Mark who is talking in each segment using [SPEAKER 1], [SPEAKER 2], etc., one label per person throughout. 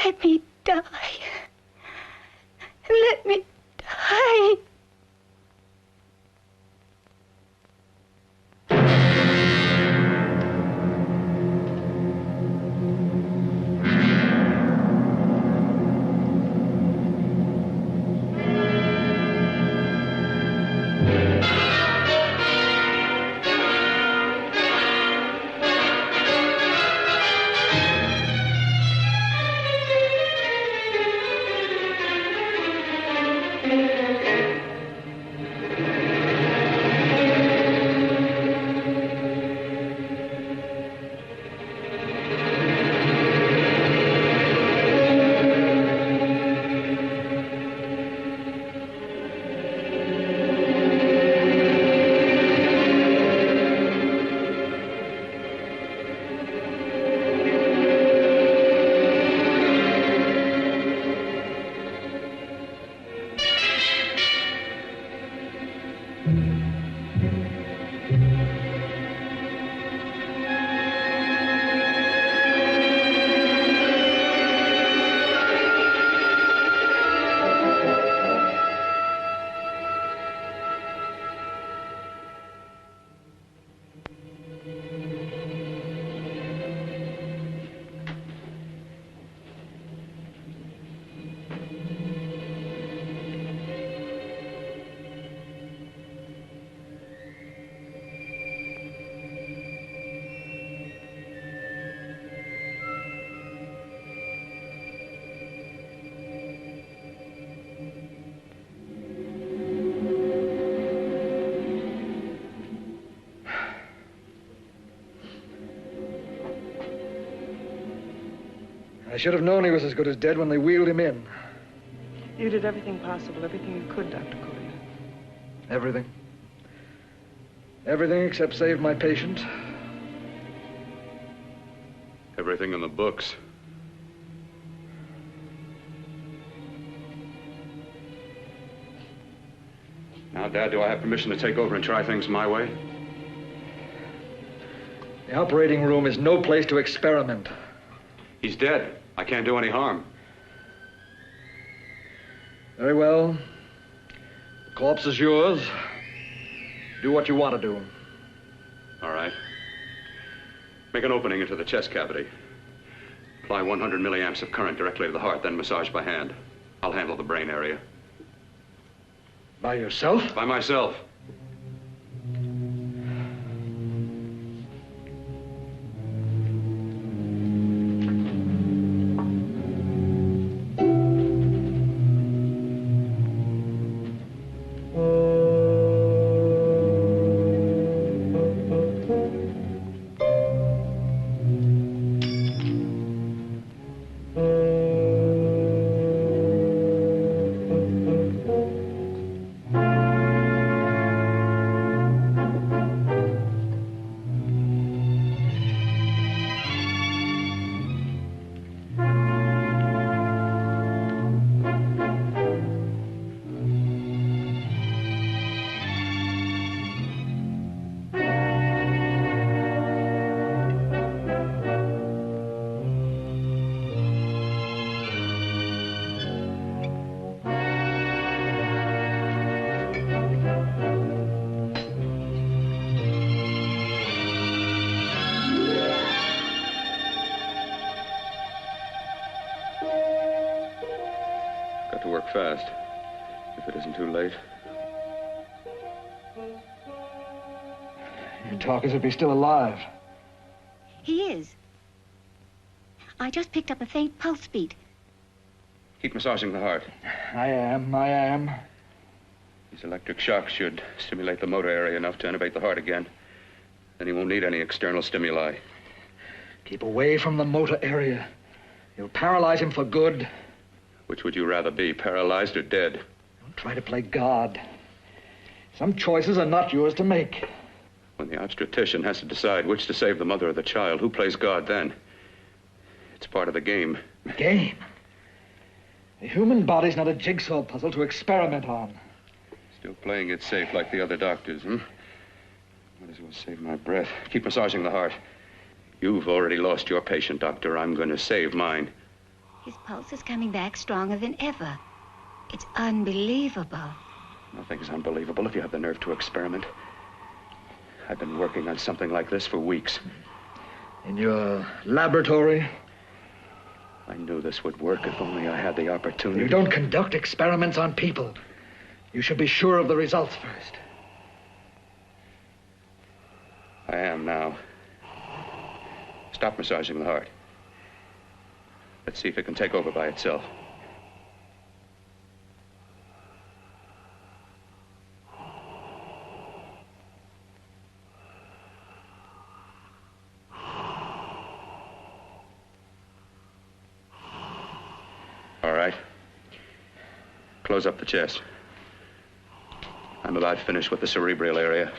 [SPEAKER 1] Let me die. Let me die.
[SPEAKER 2] I should have known he was as good as dead when they wheeled him in.
[SPEAKER 3] You did everything possible, everything you could, Dr. Collier.
[SPEAKER 2] Everything. Everything except save my patient.
[SPEAKER 4] Everything in the books. Now, Dad, do I have permission to take over and try things my way?
[SPEAKER 2] The operating room is no place to experiment.
[SPEAKER 4] He's dead. I can't do any harm.
[SPEAKER 2] Very well. The corpse is yours. Do what you want to do.
[SPEAKER 4] All right. Make an opening into the chest cavity. Apply 100 milliamps of current directly to the heart, then massage by hand. I'll handle the brain area.
[SPEAKER 2] By yourself?
[SPEAKER 4] By myself. Fast, if it isn't too late.
[SPEAKER 2] You talk as if he's still alive.
[SPEAKER 1] He is. I just picked up a faint pulse beat.
[SPEAKER 4] Keep massaging the heart.
[SPEAKER 2] I am.
[SPEAKER 4] These electric shocks should stimulate the motor area enough to innervate the heart again. Then he won't need any external stimuli.
[SPEAKER 2] Keep away from the motor area. You'll paralyze him for good.
[SPEAKER 4] Which would you rather be, paralyzed or dead?
[SPEAKER 2] Don't try to play God. Some choices are not yours to make.
[SPEAKER 4] When the obstetrician has to decide which to save the mother or the child, who plays God then? It's part of the game.
[SPEAKER 2] Game? The human body's not a jigsaw puzzle to experiment on.
[SPEAKER 4] Still playing it safe like the other doctors, hmm? Might as well save my breath. Keep massaging the heart. You've already lost your patient, Doctor. I'm going to save mine.
[SPEAKER 1] His pulse is coming back stronger than ever. It's unbelievable.
[SPEAKER 4] Nothing's unbelievable if you have the nerve to experiment. I've been working on something like this for weeks.
[SPEAKER 2] In your laboratory?
[SPEAKER 4] I knew this would work if only I had the opportunity.
[SPEAKER 2] You don't conduct experiments on people. You should be sure of the results first.
[SPEAKER 4] I am now. Stop massaging the heart. Let's see if it can take over by itself. All right. Close up the chest. I'm about finished with the cerebral area.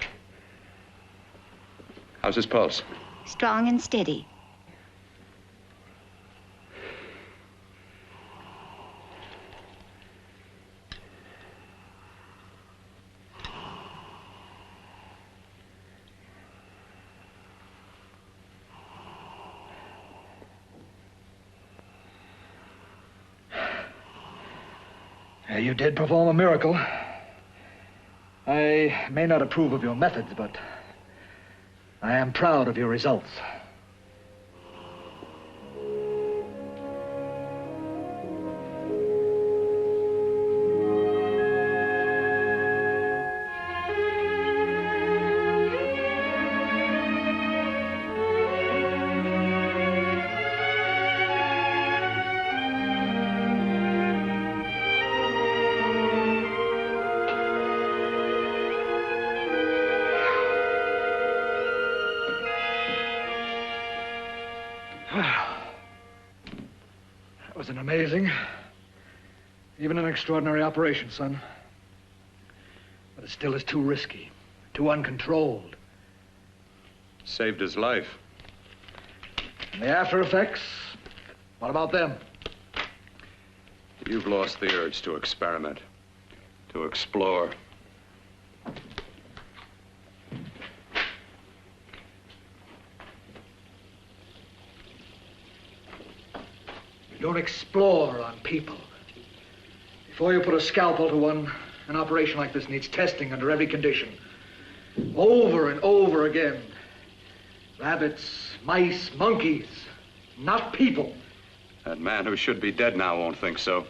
[SPEAKER 4] How's his pulse?
[SPEAKER 1] Strong and steady.
[SPEAKER 2] You did perform a miracle. I may not approve of your methods, but I am proud of your results. That was an amazing, even an extraordinary operation, son. But it still is too risky, too uncontrolled.
[SPEAKER 4] Saved his life.
[SPEAKER 2] And the after effects, what about them?
[SPEAKER 4] You've lost the urge to experiment, to explore.
[SPEAKER 2] You don't explore on people. Before you put a scalpel to one, an operation like this needs testing under every condition. Over and over again. Rabbits, mice, monkeys, not people.
[SPEAKER 4] That man who should be dead now won't think so.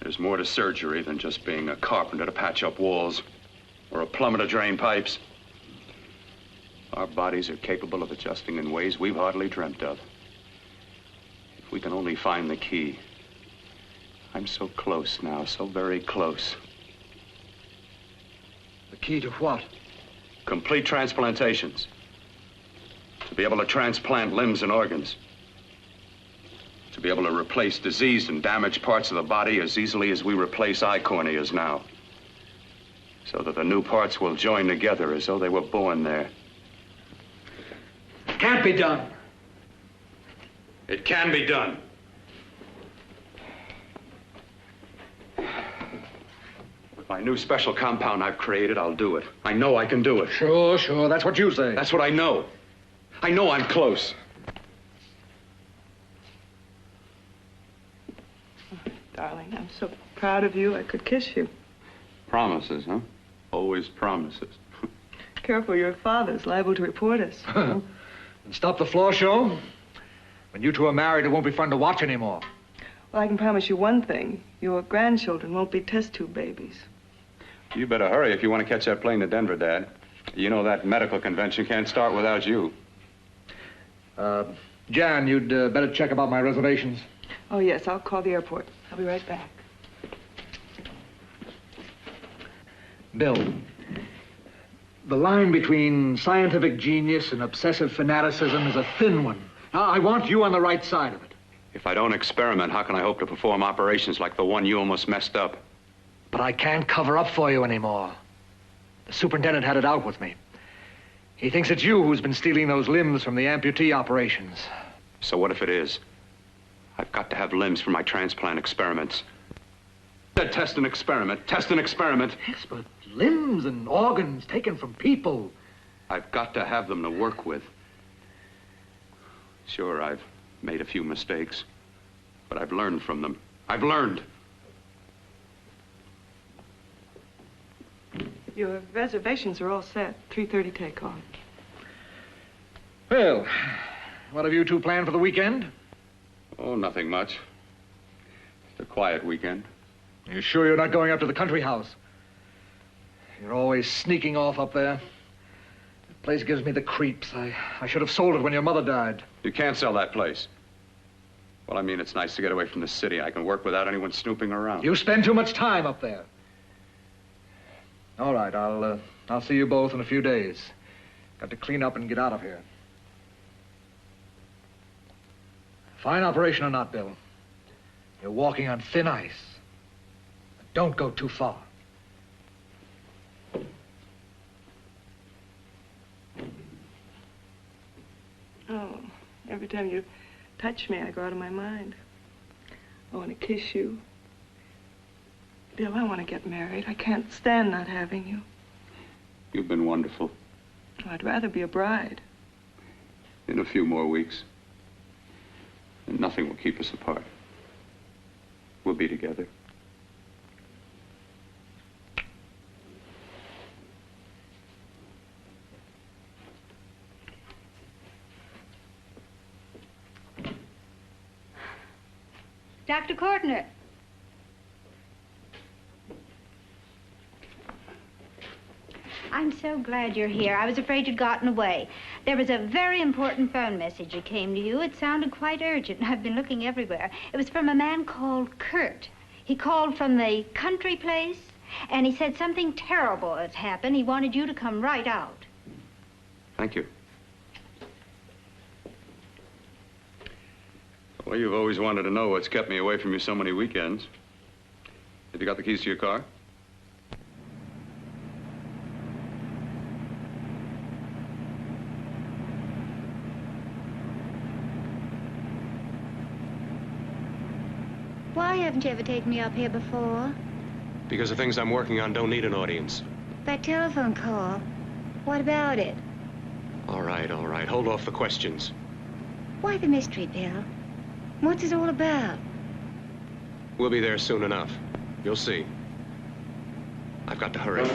[SPEAKER 4] There's more to surgery than just being a carpenter to patch up walls or a plumber to drain pipes. Our bodies are capable of adjusting in ways we've hardly dreamt of. If we can only find the key. I'm so close now, so very close.
[SPEAKER 2] The key to what?
[SPEAKER 4] Complete transplantations. To be able to transplant limbs and organs. To be able to replace diseased and damaged parts of the body as easily as we replace eye corneas now. So that the new parts will join together as though they were born there.
[SPEAKER 2] It can't be done.
[SPEAKER 4] It can be done. With my new special compound I've created, I'll do it. I know I can do it.
[SPEAKER 2] Sure, sure. That's what you say.
[SPEAKER 4] That's what I know. I know I'm close.
[SPEAKER 3] Darling, I'm so proud of you, I could kiss you.
[SPEAKER 4] Promises, huh? Always promises.
[SPEAKER 3] Careful, your father's liable to report us.
[SPEAKER 2] And stop the floor show. When you two are married, it won't be fun to watch anymore.
[SPEAKER 3] Well, I can promise you one thing. Your grandchildren won't be test tube babies.
[SPEAKER 4] You better hurry if you want to catch that plane to Denver, Dad. You know that medical convention can't start without you.
[SPEAKER 2] Jan, you'd better check about my reservations.
[SPEAKER 3] Oh, yes, I'll call the airport. I'll be right back.
[SPEAKER 2] Bill, the line between scientific genius and obsessive fanaticism is a thin one. I want you on the right side of it.
[SPEAKER 4] If I don't experiment, how can I hope to perform operations like the one you almost messed up?
[SPEAKER 2] But I can't cover up for you anymore. The superintendent had it out with me. He thinks it's you who's been stealing those limbs from the amputee operations.
[SPEAKER 4] So what if it is? I've got to have limbs for my transplant experiments. Test and experiment, test and experiment.
[SPEAKER 2] Yes, but limbs and organs taken from people.
[SPEAKER 4] I've got to have them to work with. Sure, I've made a few mistakes. But I've learned from them. I've learned.
[SPEAKER 3] Your reservations are all set. 3:30 takeoff.
[SPEAKER 2] Well, what have you two planned for the weekend?
[SPEAKER 4] Oh, nothing much. Just a quiet weekend.
[SPEAKER 2] Are you sure you're not going up to the country house? You're always sneaking off up there. The place gives me the creeps. I should have sold it when your mother died.
[SPEAKER 4] You can't sell that place. Well, I mean, it's nice to get away from the city. I can work without anyone snooping around.
[SPEAKER 2] You spend too much time up there. All right, I'll see you both in a few days. Got to clean up and get out of here. Fine operation or not, Bill. You're walking on thin ice. But don't go too far.
[SPEAKER 3] Oh, every time you touch me, I go out of my mind. I want to kiss you. Bill, I want to get married. I can't stand not having you.
[SPEAKER 4] You've been wonderful.
[SPEAKER 3] I'd rather be a bride.
[SPEAKER 4] In a few more weeks. And nothing will keep us apart. We'll be together.
[SPEAKER 1] Dr. Courtner. I'm so glad you're here. I was afraid you'd gotten away. There was a very important phone message that came to you. It sounded quite urgent. I've been looking everywhere. It was from a man called Kurt. He called from the country place, and he said something terrible had happened. He wanted you to come right out.
[SPEAKER 4] Thank you. Well, you've always wanted to know what's kept me away from you so many weekends. Have you got the keys to your car?
[SPEAKER 1] Why haven't you ever taken me up here before?
[SPEAKER 5] Because the things I'm working on don't need an audience.
[SPEAKER 1] That telephone call, what about it?
[SPEAKER 5] All right, all right. Hold off the questions.
[SPEAKER 1] Why the mystery, Bill? What's it all about?
[SPEAKER 5] We'll be there soon enough. You'll see. I've got to hurry.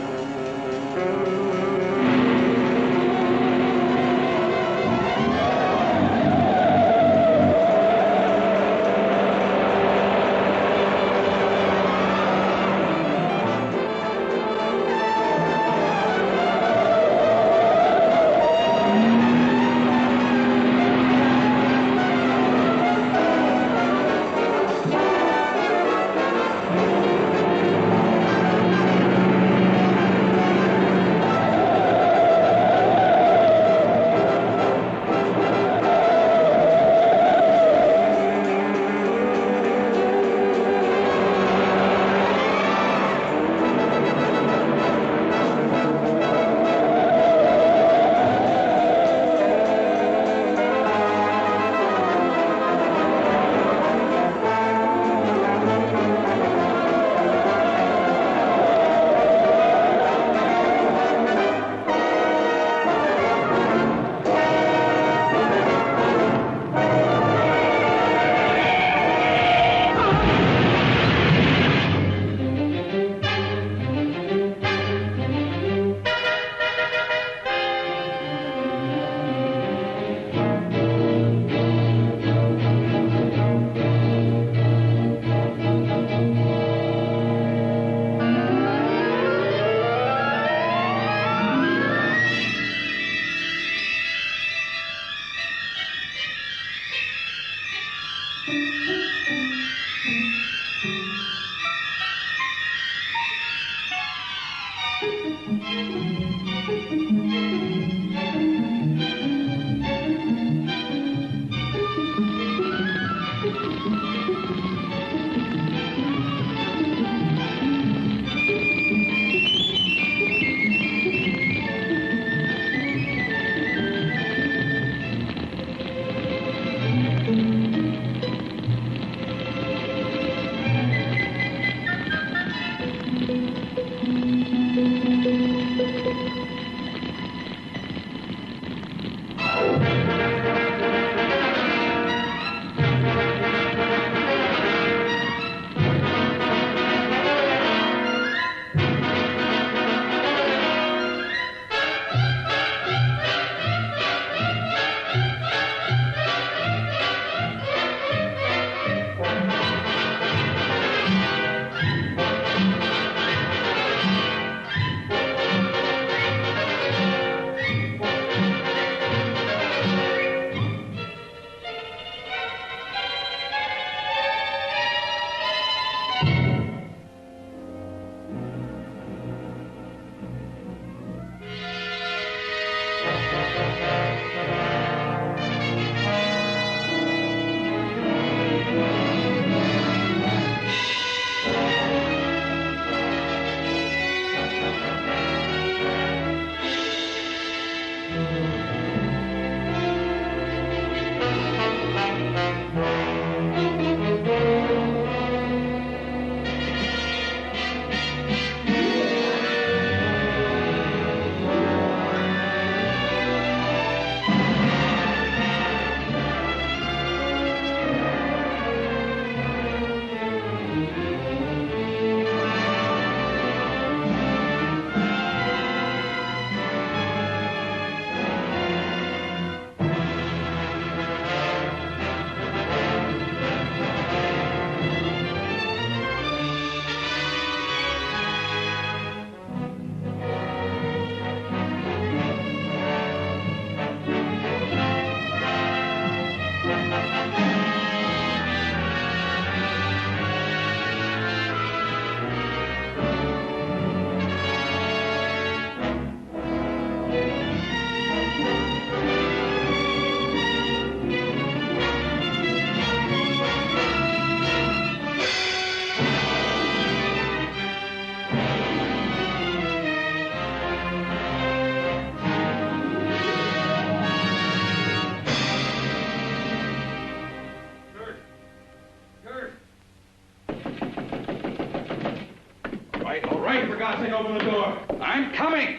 [SPEAKER 4] God's sake, open the door.
[SPEAKER 6] I'm coming.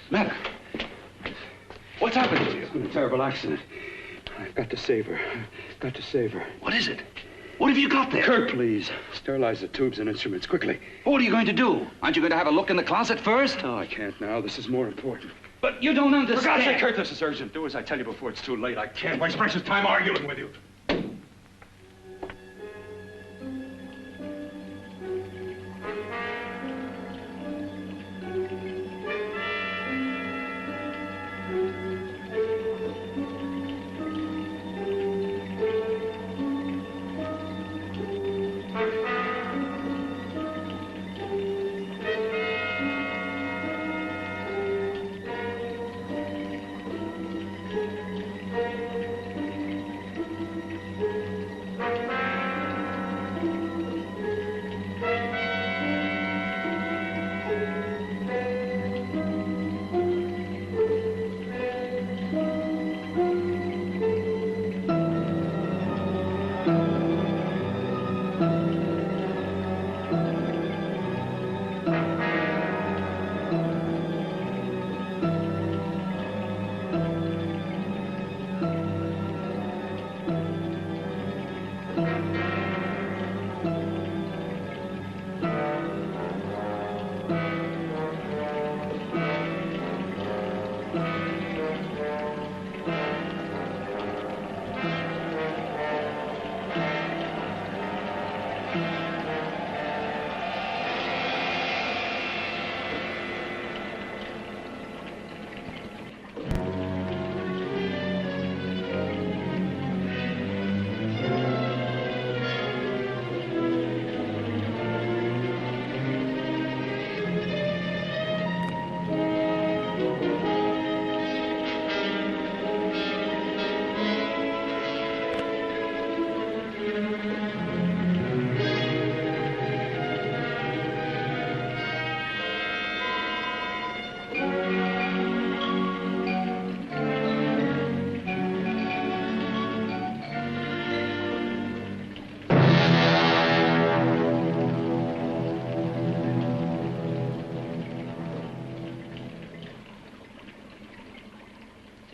[SPEAKER 6] Matter. What's happened to you?
[SPEAKER 7] It's been a terrible accident. I've got to save her. I've got to save her.
[SPEAKER 6] What is it? What have you got there?
[SPEAKER 7] Kurt, please. Sterilize the tubes and instruments quickly.
[SPEAKER 6] What are you going to do? Aren't you going to have a look in the closet first?
[SPEAKER 7] No, I can't now. This is more important.
[SPEAKER 6] But you don't understand.
[SPEAKER 7] For God's sake, Kurt, this is urgent. Do as I tell you before it's too late. I can't waste precious time arguing with you.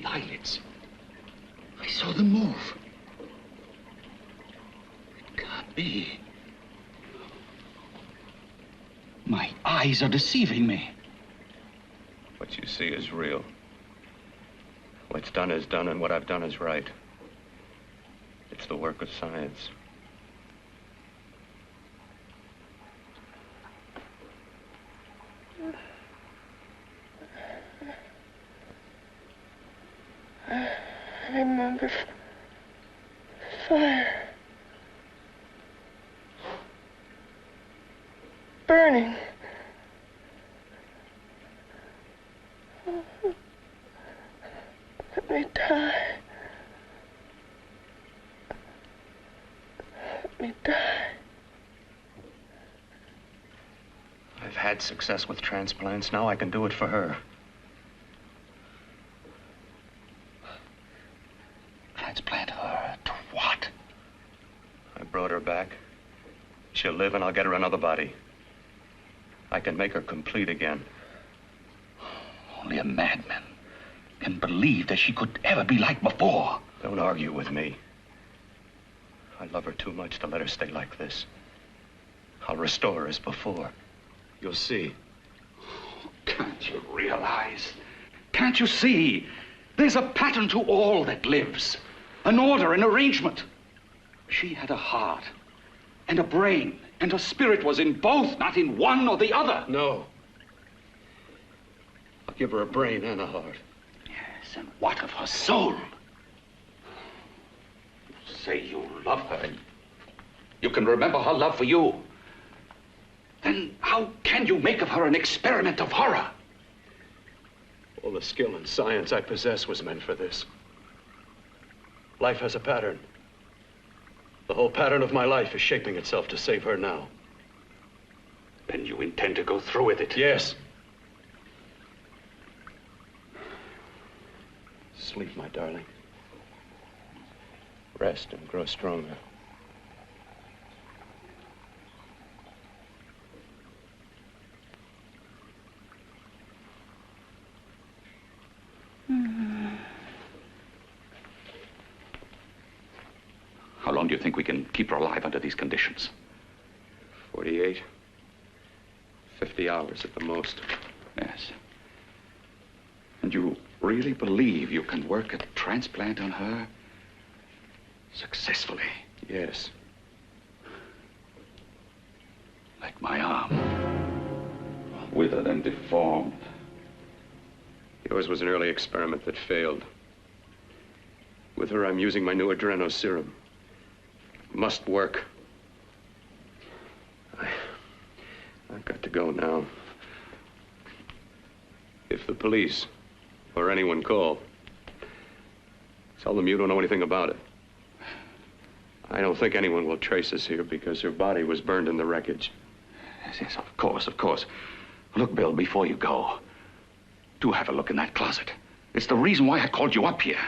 [SPEAKER 6] Eyelids. I saw them move. It can't be. My eyes are deceiving me.
[SPEAKER 4] What you see is real. What's done is done, and what I've done is right. It's the work of science.
[SPEAKER 3] I remember fire. Burning. Let me die. Let me die.
[SPEAKER 4] I've had success with transplants. Now I can do it for her.
[SPEAKER 6] Transplant her to what?
[SPEAKER 4] I brought her back. She'll live, and I'll get her another body. I can make her complete again.
[SPEAKER 6] Only a madman can believe that she could ever be like before.
[SPEAKER 4] Don't argue with me. I love her too much to let her stay like this. I'll restore her as before. You'll see.
[SPEAKER 6] Can't you realize? Can't you see? There's a pattern to all that lives. An order, an arrangement. She had a heart and a brain, and her spirit was in both, not in one or the other.
[SPEAKER 7] No. I'll give her a brain and a heart.
[SPEAKER 6] Yes, and what of her soul? You say you love her, and you can remember her love for you. Then how can you make of her an experiment of horror?
[SPEAKER 7] All the skill and science I possess was meant for this. Life has a pattern. The whole pattern of my life is shaping itself to save her now.
[SPEAKER 6] Then you intend to go through with it?
[SPEAKER 7] Yes. Sleep, my darling.
[SPEAKER 4] Rest and grow stronger.
[SPEAKER 6] long do you think we can keep her alive under these conditions?
[SPEAKER 5] 48, 50 hours at the most.
[SPEAKER 6] Yes. And you really believe you can work a transplant on her successfully?
[SPEAKER 5] Yes.
[SPEAKER 6] Like my arm. Withered and deformed.
[SPEAKER 5] Yours was an early experiment that failed. With her, I'm using my new adreno serum. Must work. I've got to go now. If the police or anyone call, tell them you don't know anything about it. I don't think anyone will trace us here because her body was burned in the wreckage.
[SPEAKER 6] Yes, of course, of course. Look, Bill, before you go, do have a look in that closet. It's the reason why I called you up here.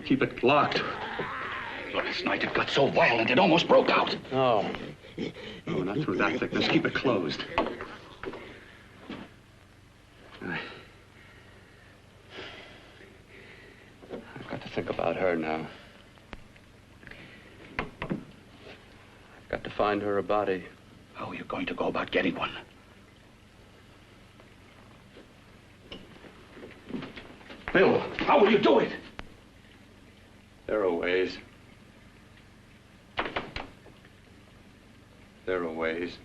[SPEAKER 5] Keep it locked.
[SPEAKER 6] Last night it got so violent it almost broke out.
[SPEAKER 5] Oh. No, not through that thickness. Keep it closed. I've got to think about her now. I've got to find her a body.
[SPEAKER 6] How are you going to go about getting one? Bill, how will you do it?
[SPEAKER 5] There are ways. There are ways.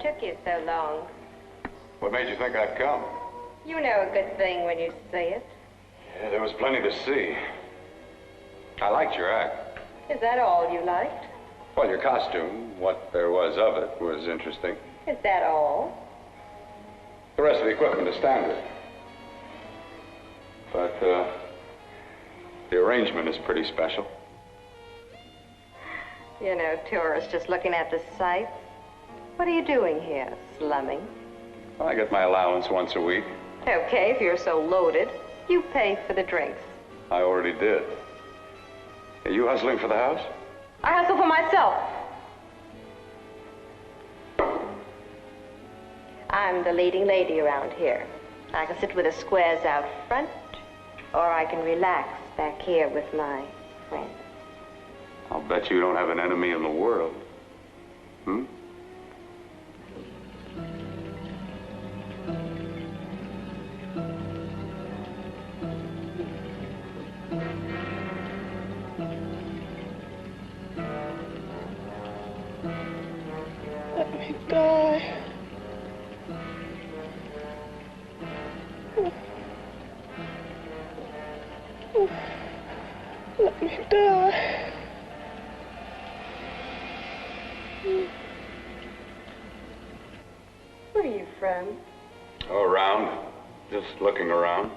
[SPEAKER 8] took you so long?
[SPEAKER 4] What made you think I'd come?
[SPEAKER 8] You know a good thing when you see it.
[SPEAKER 4] Yeah, there was plenty to see. I liked your act.
[SPEAKER 8] Is that all you liked?
[SPEAKER 4] Well, your costume, what there was of it, was interesting.
[SPEAKER 8] Is that all?
[SPEAKER 4] The rest of the equipment is standard. But, the arrangement is pretty special.
[SPEAKER 8] You know, tourists just looking at the sights. What are you doing here? Slumming?
[SPEAKER 4] Well, I get my allowance once a week.
[SPEAKER 8] Okay, if you're so loaded, you pay for the drinks.
[SPEAKER 4] I already did. Are you hustling for the house?
[SPEAKER 8] I hustle for myself. I'm the leading lady around here. I can sit with the squares out front, or I can relax back here with my friends.
[SPEAKER 4] I'll bet you don't have an enemy in the world. Hmm?
[SPEAKER 3] Let me die. Let me die.
[SPEAKER 8] Where are you from?
[SPEAKER 4] Oh, around. Just looking around.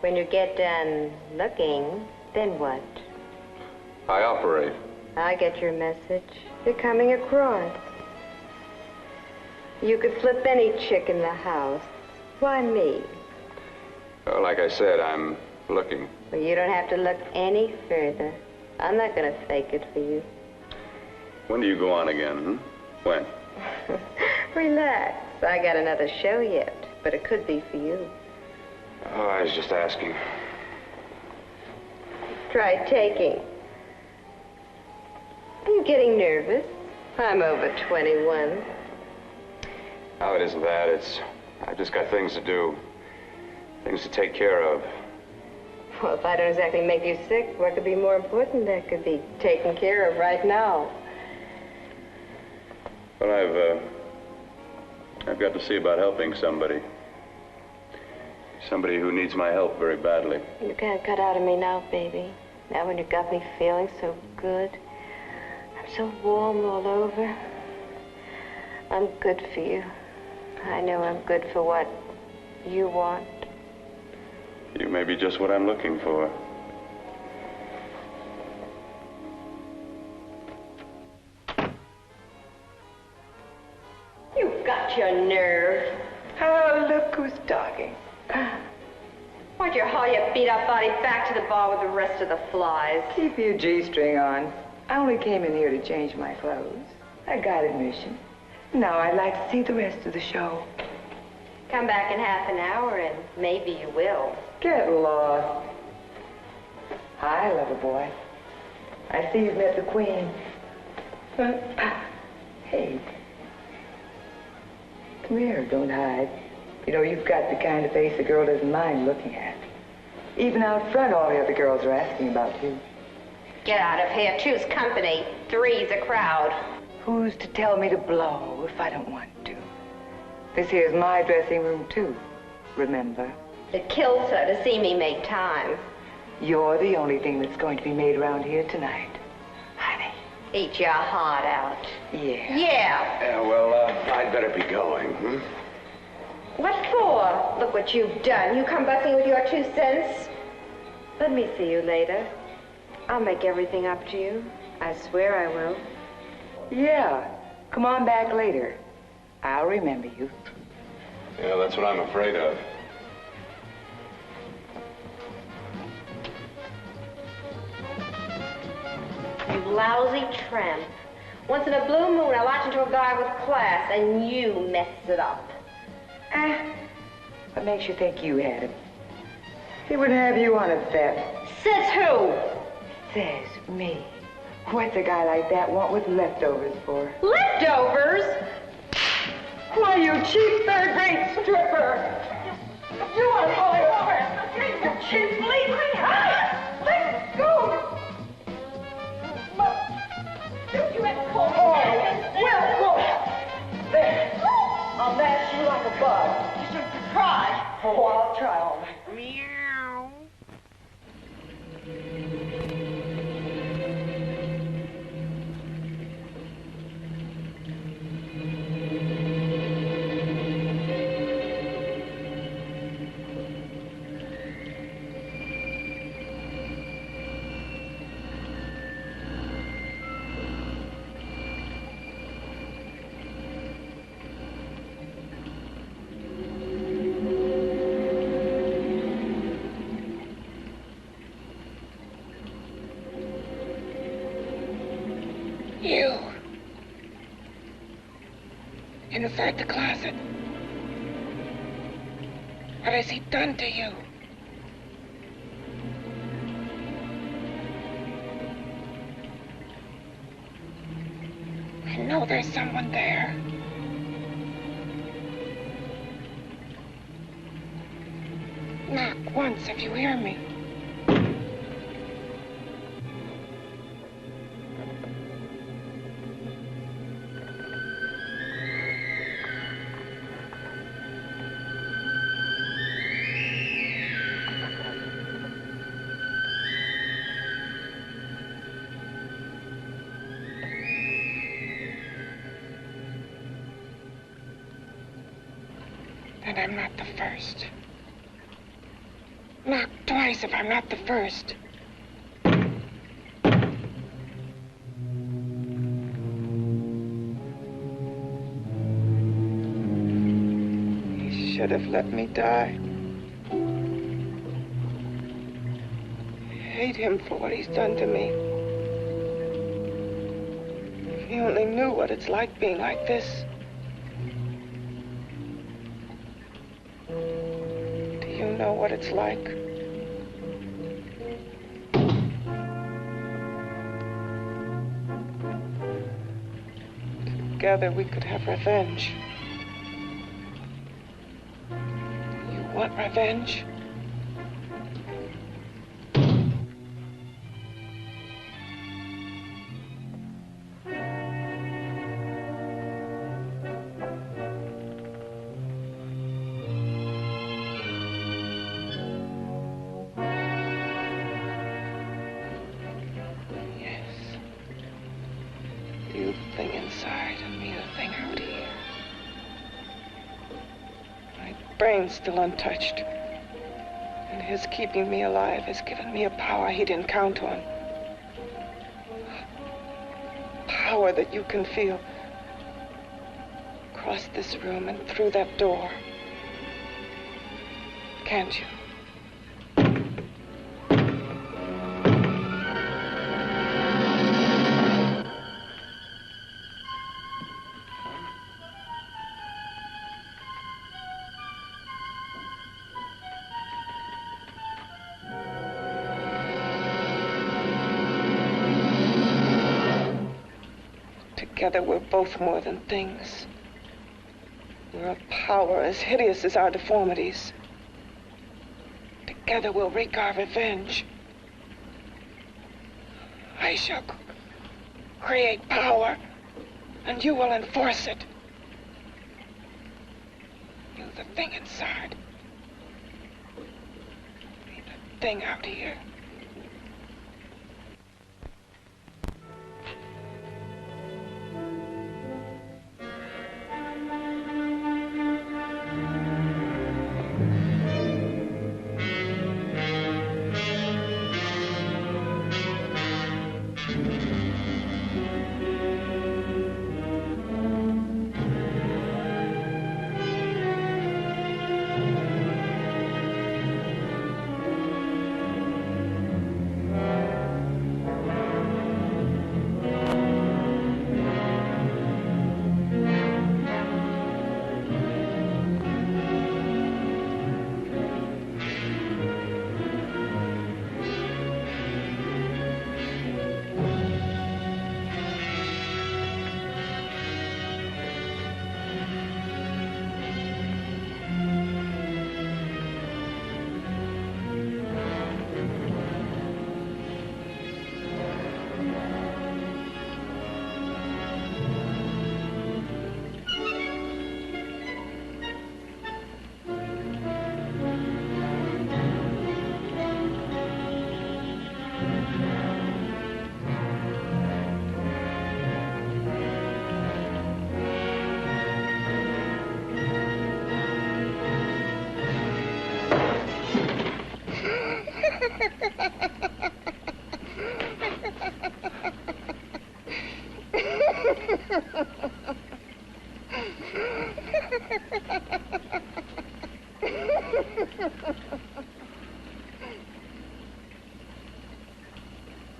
[SPEAKER 8] When you get done looking, then what?
[SPEAKER 4] I operate.
[SPEAKER 8] I get your message. You're coming across. You could flip any chick in the house. Why me?
[SPEAKER 4] Well, like I said, I'm looking.
[SPEAKER 8] Well, you don't have to look any further. I'm not going to fake it for you.
[SPEAKER 4] When do you go on again, hmm? When?
[SPEAKER 8] Relax. I got another show yet, but it could be for you.
[SPEAKER 4] Oh, I was just asking.
[SPEAKER 8] Try taking. Are you getting nervous? I'm over 21.
[SPEAKER 4] No, it isn't that. I've just got things to do. Things to take care of.
[SPEAKER 8] Well, if I don't exactly make you sick, what could be more important that could be taken care of right now?
[SPEAKER 4] But I've got to see about helping somebody. Somebody who needs my help very badly.
[SPEAKER 8] You can't cut out of me now, baby. Now when you got me feeling so good. I'm so warm all over. I'm good for you. I know I'm good for what you want.
[SPEAKER 4] You may be just what I'm looking for.
[SPEAKER 8] You've got your nerve.
[SPEAKER 3] Oh, look who's talking.
[SPEAKER 8] Why don't you haul your beat-up body back to the bar with the rest of the flies?
[SPEAKER 3] Keep your G-string on. I only came in here to change my clothes. I got admission. Now I'd like to see the rest of the show.
[SPEAKER 8] Come back in half an hour and maybe you will.
[SPEAKER 3] Get lost. Hi, lover boy. I see you've met the queen. Hey. Come here, don't hide. You know, you've got the kind of face a girl doesn't mind looking at. Even out front, all the other girls are asking about you.
[SPEAKER 8] Get out of here. Choose company. Three's a crowd.
[SPEAKER 3] Who's to tell me to blow if I don't want to? This here's my dressing room, too. Remember?
[SPEAKER 8] It kills her to see me make time.
[SPEAKER 3] You're the only thing that's going to be made around here tonight. Honey.
[SPEAKER 8] Eat your heart out.
[SPEAKER 3] Yeah.
[SPEAKER 8] Yeah.
[SPEAKER 4] Yeah, well, I'd better be going, hmm?
[SPEAKER 8] What for? Look what you've done. You come busting with your 2 cents. Let me see you later. I'll make everything up to you. I swear I will.
[SPEAKER 3] Yeah. Come on back later. I'll remember you.
[SPEAKER 4] Yeah, that's what I'm afraid of.
[SPEAKER 8] You lousy tramp. Once in a blue moon, I latched into a guy with class, and you messed it up.
[SPEAKER 3] What makes you think you had him? He wouldn't have you on a bet.
[SPEAKER 8] Says who?
[SPEAKER 3] Says me. What's a guy like that want with leftovers for?
[SPEAKER 8] Leftovers?
[SPEAKER 3] Why, you cheap third-rate stripper! You want to pull it over? You cheap bleeding! Let go! Look! You had to call me. Oh, well, go. There. Oh, I'll try all right.
[SPEAKER 9] Meow. You. Inside the closet. What has he done to you? I know there's someone there. Knock once if you hear me. And I'm not the first. Knock twice if I'm not the first.
[SPEAKER 3] He should have let me die. I hate him for what he's done to me. If he only knew what it's like being like this. Know what it's like. Together we could have revenge. You want revenge? Brain's still untouched. And his keeping me alive has given me a power he didn't count on. Power that you can feel. Across this room and through that door. Can't you? Together we're both more than things. We're a power as hideous as our deformities. Together we'll wreak our revenge. I shall create power, and you will enforce it. You, the thing inside. Me, the thing out here.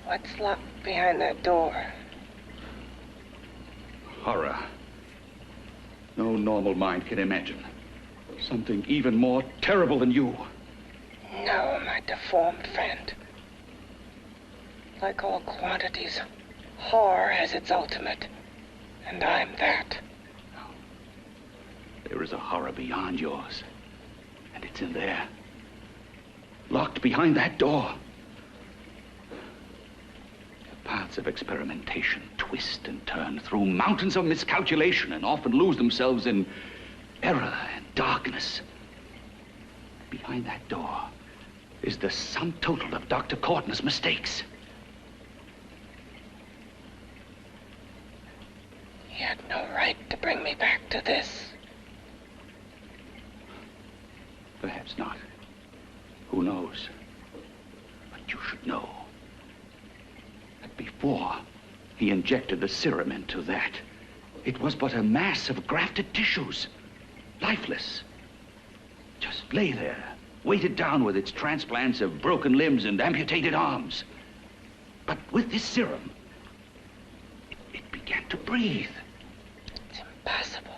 [SPEAKER 9] What's locked behind that door?
[SPEAKER 6] Horror. No normal mind can imagine. Something even more terrible than you.
[SPEAKER 9] No, my deformed friend. Like all quantities, horror has its ultimate. And I'm that.
[SPEAKER 6] There is a horror beyond yours. And it's in there. Locked behind that door. The paths of experimentation twist and turn through mountains of miscalculation and often lose themselves in error and darkness. Behind that door is the sum total of Dr. Corton's mistakes.
[SPEAKER 9] He had no right to bring me back to this.
[SPEAKER 6] Perhaps not. Who knows? But you should know that before he injected the serum into that, it was but a mass of grafted tissues, lifeless. Just lay there, weighted down with its transplants of broken limbs and amputated arms. But with this serum, it began to breathe.
[SPEAKER 9] It's impossible.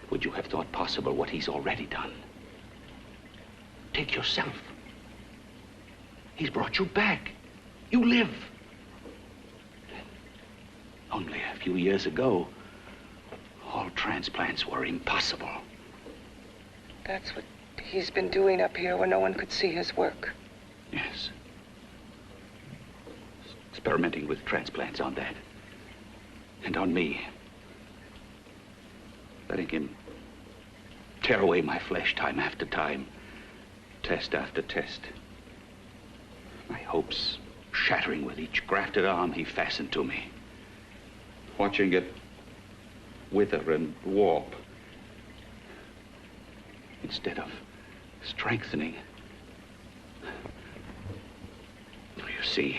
[SPEAKER 6] Would you have thought possible what he's already done? Take yourself. He's brought you back. You live. Only a few years ago, all transplants were impossible.
[SPEAKER 9] That's what he's been doing up here where no one could see his work.
[SPEAKER 6] Yes. Experimenting with transplants on that. And on me. Letting him tear away my flesh time after time, test after test. My hopes shattering with each grafted arm he fastened to me. Watching it wither and warp. Instead of strengthening. You see,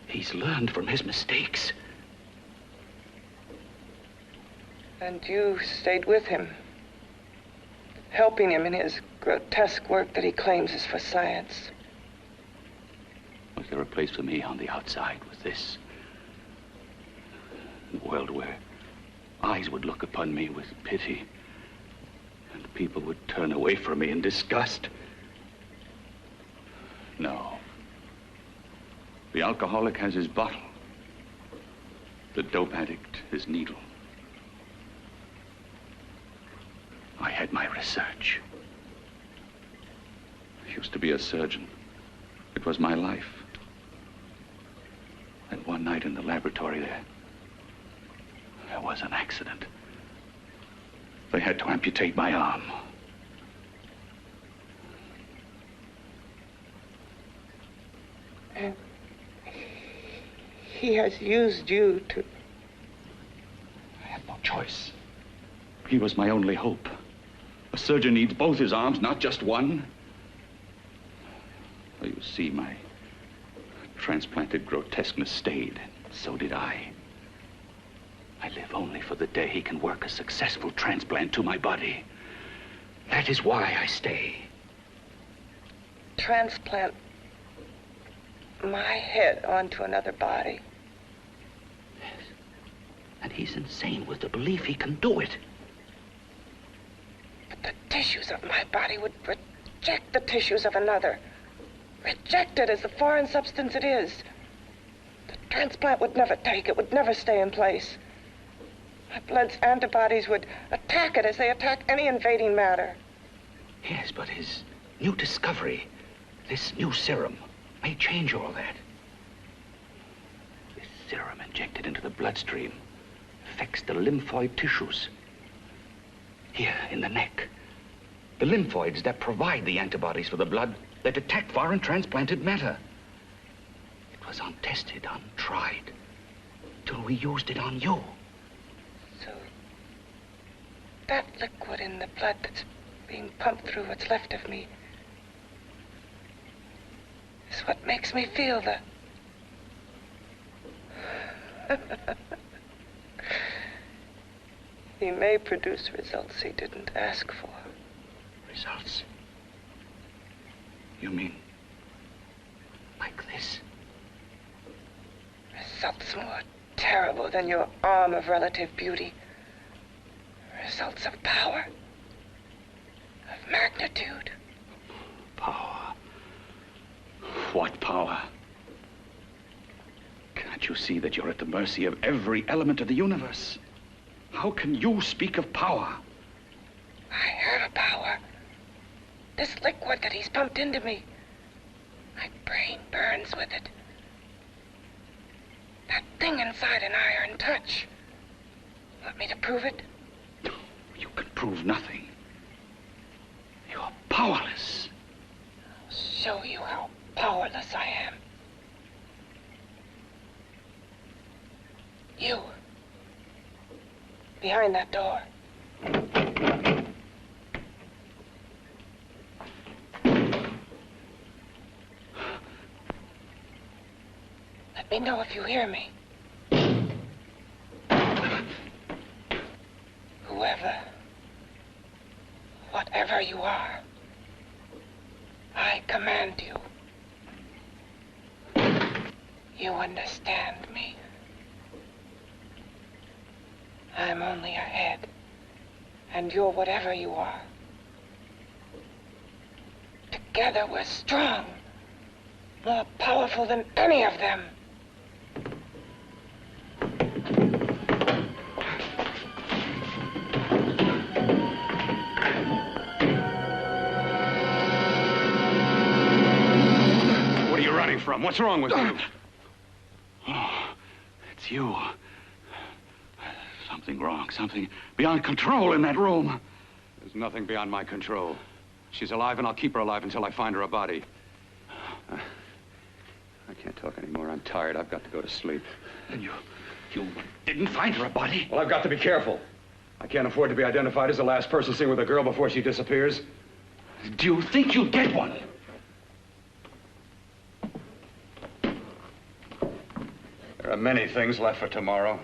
[SPEAKER 6] he's learned from his mistakes.
[SPEAKER 9] And you stayed with him, helping him in his grotesque work that he claims is for science.
[SPEAKER 6] Was there a place for me on the outside with this? A world where eyes would look upon me with pity and people would turn away from me in disgust? No. The alcoholic has his bottle. The dope addict his needle. I had my research. I used to be a surgeon. It was my life. And one night in the laboratory there was an accident. They had to amputate my arm.
[SPEAKER 9] And he has used you to...
[SPEAKER 6] I had no choice. He was my only hope. A surgeon needs both his arms, not just one. Well, you see, my transplanted grotesqueness stayed. So did I. I live only for the day he can work a successful transplant to my body. That is why I stay.
[SPEAKER 9] Transplant my head onto another body.
[SPEAKER 6] Yes. And he's insane with the belief he can do it.
[SPEAKER 9] But the tissues of my body would reject the tissues of another. Reject it as the foreign substance it is. The transplant would never take it, would never stay in place. My blood's antibodies would attack it as they attack any invading matter.
[SPEAKER 6] Yes, but his new discovery, this new serum, may change all that. This serum injected into the bloodstream affects the lymphoid tissues. Here, in the neck. The lymphoids that provide the antibodies for the blood that attack foreign transplanted matter. It was untested, untried, till we used it on you.
[SPEAKER 9] So, that liquid in the blood that's being pumped through what's left of me, is what makes me feel the... He may produce results he didn't ask for.
[SPEAKER 6] Results? You mean like this?
[SPEAKER 9] Results more terrible than your arm of relative beauty. Results of power, of magnitude.
[SPEAKER 6] Power? What power? Can't you see that you're at the mercy of every element of the universe? How can you speak of power?
[SPEAKER 9] I heard of power. This liquid that he's pumped into me. My brain burns with it. That thing inside an iron touch. Want me to prove it?
[SPEAKER 6] You can prove nothing. You're powerless.
[SPEAKER 9] I'll show you how powerless I am. You. Behind that door. Let me know if you hear me. Whoever, whatever you are, I command you. You understand me. I'm only a head, and you're whatever you are. Together we're strong, more powerful than any of them.
[SPEAKER 6] What are you running from? What's wrong with you? Oh, it's you. Something wrong, something beyond control in that room.
[SPEAKER 4] There's nothing beyond my control. She's alive, and I'll keep her alive until I find her a body. I can't talk anymore. I'm tired. I've got to go to sleep.
[SPEAKER 6] And you didn't find her a body?
[SPEAKER 4] Well, I've got to be careful. I can't afford to be identified as the last person seen with a girl before she disappears.
[SPEAKER 6] Do you think you'll get one?
[SPEAKER 4] There are many things left for tomorrow.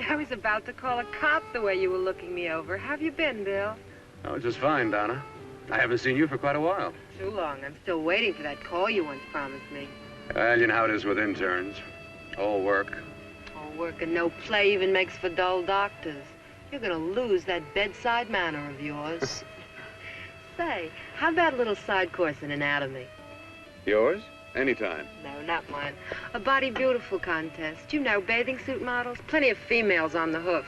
[SPEAKER 10] I was about to call a cop the way you were looking me over. How have you been, Bill?
[SPEAKER 5] Oh, just fine, Donna. I haven't seen you for quite a while.
[SPEAKER 10] Too long. I'm still waiting for that call you once promised me.
[SPEAKER 5] Well, you know how it is with interns. All work.
[SPEAKER 10] All work and no play even makes for dull doctors. You're gonna lose that bedside manner of yours. Say, how about a little side course in anatomy?
[SPEAKER 5] Yours? Anytime.
[SPEAKER 10] No, not mine. A body beautiful contest. You know, bathing suit models. Plenty of females on the hoof.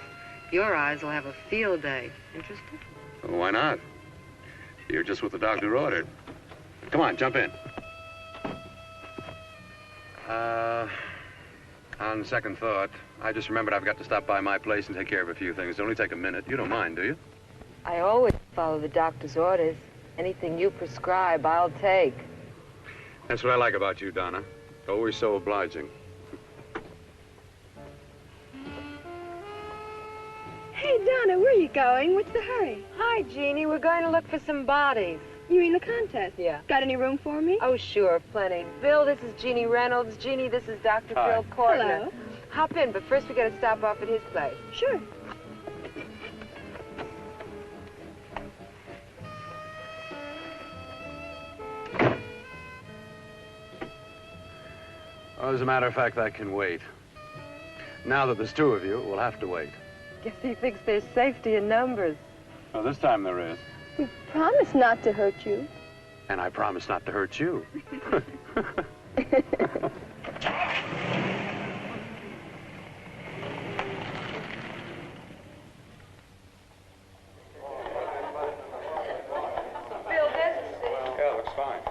[SPEAKER 10] Your eyes will have a field day. Interested?
[SPEAKER 5] Well, why not? You're just what the doctor ordered. Come on, jump in. On second thought, I just remembered I've got to stop by my place and take care of a few things. It'll only take a minute. You don't mind, do you?
[SPEAKER 10] I always follow the doctor's orders. Anything you prescribe, I'll take.
[SPEAKER 5] That's what I like about you, Donna. Always so obliging.
[SPEAKER 10] Hey, Donna, where are you
[SPEAKER 11] get going. What's the hurry?
[SPEAKER 10] Hi, Jeannie. We're going to look for some bodies.
[SPEAKER 11] You mean the contest?
[SPEAKER 10] Yeah.
[SPEAKER 11] Got any room for me?
[SPEAKER 10] Oh, sure, plenty. Bill, this is Jeannie Reynolds. Jeannie, this is Dr.
[SPEAKER 5] Hi.
[SPEAKER 10] Bill Cortner.
[SPEAKER 11] Hello.
[SPEAKER 10] Hop in, but first we got to stop off at his place.
[SPEAKER 11] Sure.
[SPEAKER 5] Well, as a matter of fact, that can wait. Now that there's two of you, we'll have to wait.
[SPEAKER 10] Guess he thinks there's safety in numbers.
[SPEAKER 5] Well, this time there is.
[SPEAKER 11] We promise not to hurt you.
[SPEAKER 5] And I promise not to hurt you.
[SPEAKER 10] Bill, this is...
[SPEAKER 4] Yeah, looks fine.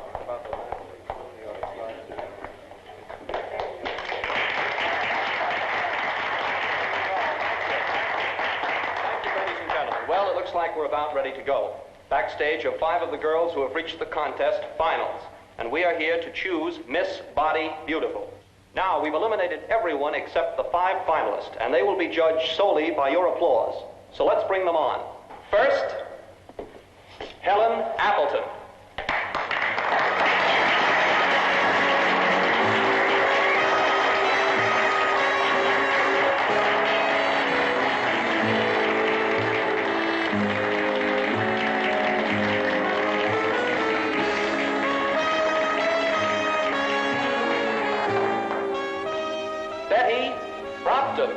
[SPEAKER 12] Ladies and gentlemen, well, it looks like we're about ready to go. Backstage are 5 of the girls who have reached the contest finals, and we are here to choose Miss Body Beautiful. Now, we've eliminated everyone except the 5 finalists, and they will be judged solely by your applause. So let's bring them on. First, Helen Appleton. Betty Brockton.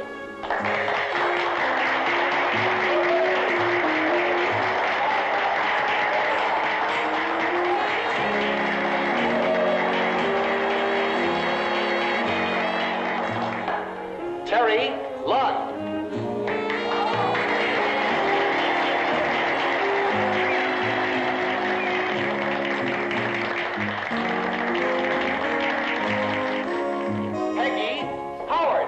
[SPEAKER 12] Terry Lund. Peggy Howard.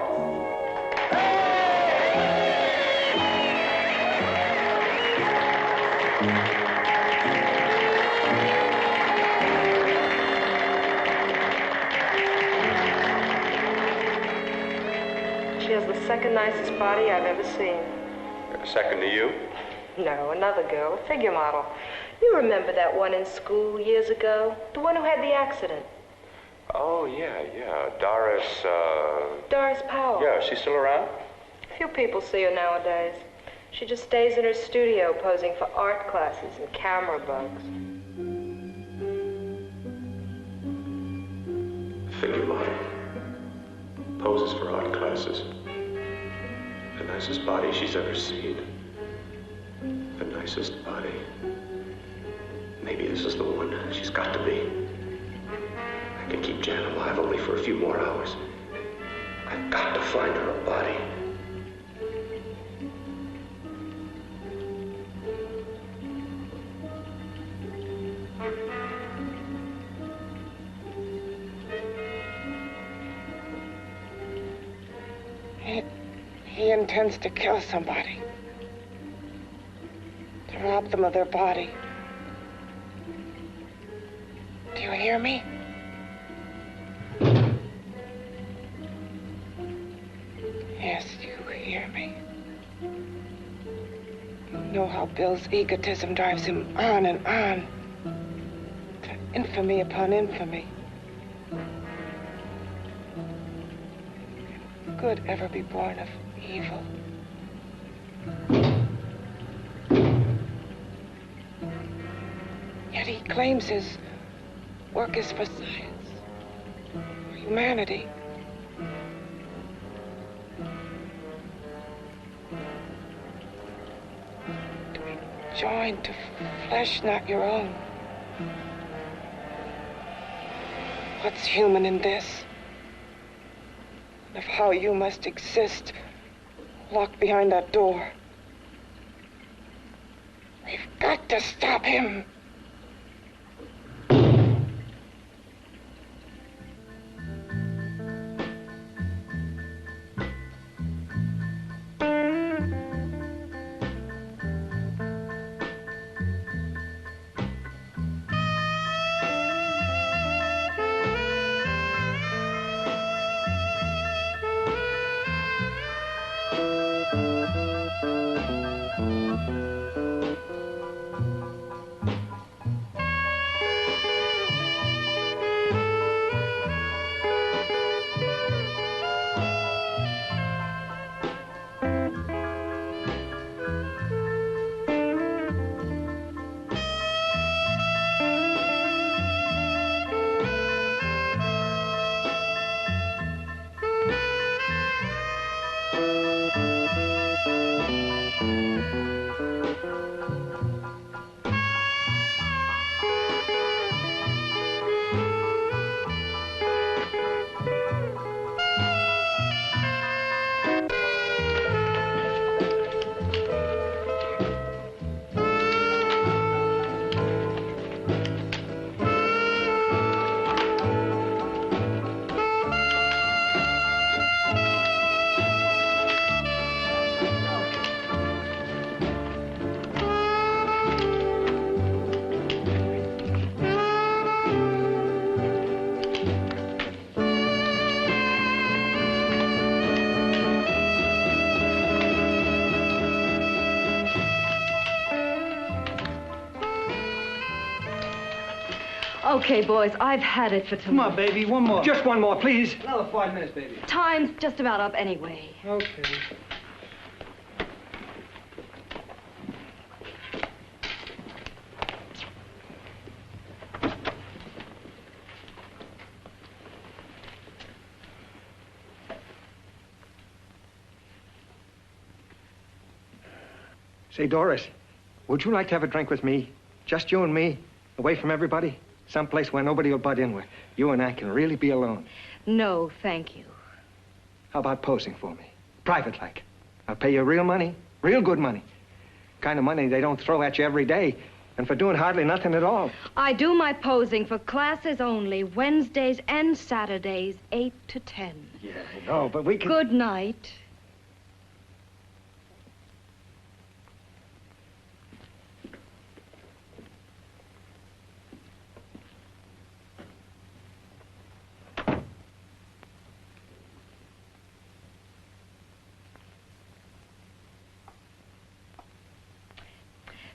[SPEAKER 8] She has the second nicest body I've ever seen.
[SPEAKER 4] Second to you?
[SPEAKER 8] No, another girl, a figure model. You remember that one in school years ago? The one who had the accident.
[SPEAKER 4] Oh, yeah.
[SPEAKER 8] Doris Powell.
[SPEAKER 4] Yeah, she's still around?
[SPEAKER 8] Few people see her nowadays. She just stays in her studio posing for art classes and camera bugs.
[SPEAKER 5] Figure model. Poses for art classes. The nicest body she's ever seen. The nicest body. Maybe this is the one. She's got to be. I can keep Jan alive only for a few more hours. I've got to find her a body.
[SPEAKER 9] He intends to kill somebody. To rob them of their body. Do you hear me? Yes, you hear me. You know how Bill's egotism drives him on and on. To infamy upon infamy. Can good ever be born of evil? Yet he claims his work is for science, for humanity. To be joined to flesh not your own. What's human in this? Of how you must exist locked behind that door. We've got to stop him.
[SPEAKER 13] Okay, boys, I've had it for tonight.
[SPEAKER 14] Come on, baby, one more.
[SPEAKER 2] Just one more, please.
[SPEAKER 14] Another 5 minutes, baby.
[SPEAKER 13] Time's just about up anyway.
[SPEAKER 14] Okay.
[SPEAKER 15] Say, Doris, would you like to have a drink with me? Just you and me, away from everybody? Someplace where nobody will butt in, where you and I can really be alone.
[SPEAKER 13] No, thank you.
[SPEAKER 15] How about posing for me? Private like. I'll pay you real money, real good money. Kind of money they don't throw at you every day, and for doing hardly nothing at all.
[SPEAKER 13] I do my posing for classes only, Wednesdays and Saturdays, 8 to 10.
[SPEAKER 15] Yeah, I know, but we can...
[SPEAKER 13] Good night.